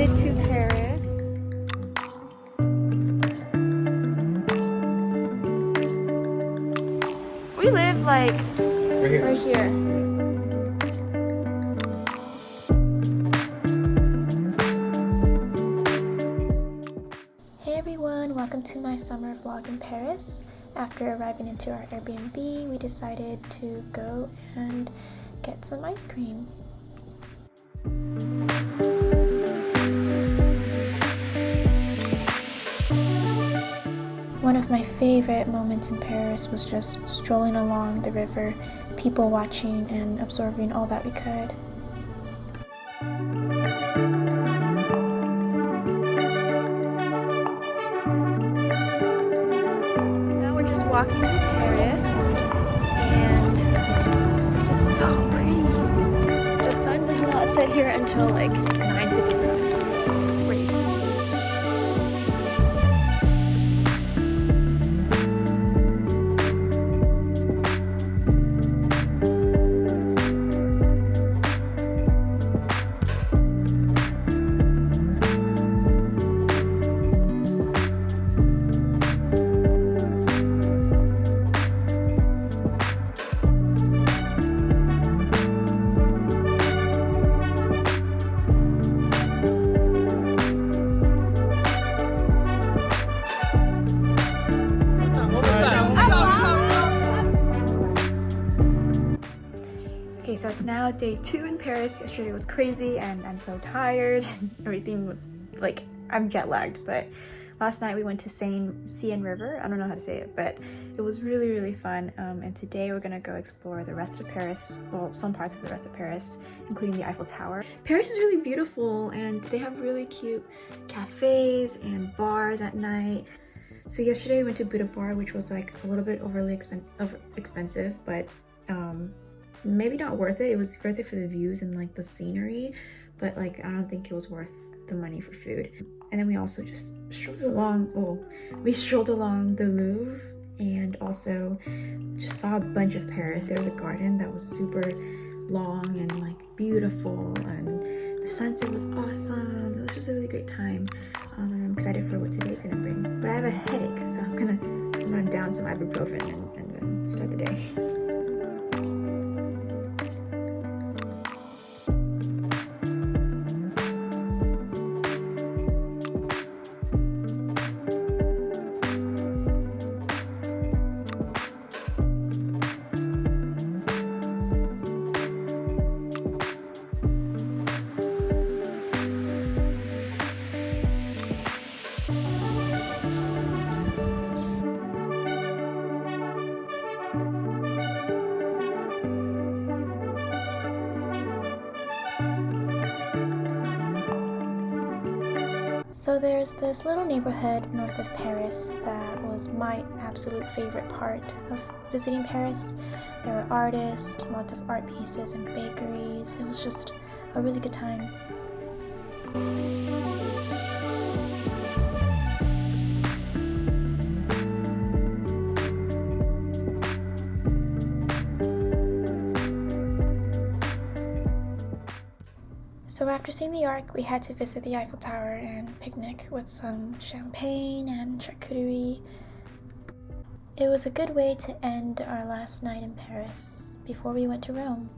headed to Paris. We live like right here. Hey everyone, welcome to my summer vlog in Paris. After arriving into our Airbnb, we decided to go and get some ice cream. One of my favorite moments in Paris was just strolling along the river, people watching and absorbing all that we could. Now we're just walking through Paris and it's so pretty. The sun does not set here until like 9:57. Crazy. Okay, so it's now day 2 in Paris. Yesterday was crazy and I'm so tired. Everything was like, I'm jet lagged, but last night we went to Seine River. I don't know how to say it, but it was really, really fun. And today we're gonna go explore the rest of Paris, well, some parts of the rest of Paris, including the Eiffel Tower. Paris is really beautiful and they have really cute cafes and bars at night. So yesterday we went to Buddha Bar, which was like a little bit overly expensive, but maybe not worth it. It was worth it for the views and like the scenery, but like I don't think it was worth the money for food. And then we also just strolled along the Louvre and also just saw a bunch of Paris. There was a garden that was super long and like beautiful, and the sunset was awesome. It was just a really great time. I'm excited for what today's gonna bring, but I have a headache, so I'm gonna down some ibuprofen and then start the day. So there's this little neighborhood north of Paris that was my absolute favorite part of visiting Paris. There were artists, lots of art pieces and bakeries. It was just a really good time. So after seeing the Arc, we had to visit the Eiffel Tower and picnic with some champagne and charcuterie. It was a good way to end our last night in Paris before we went to Rome.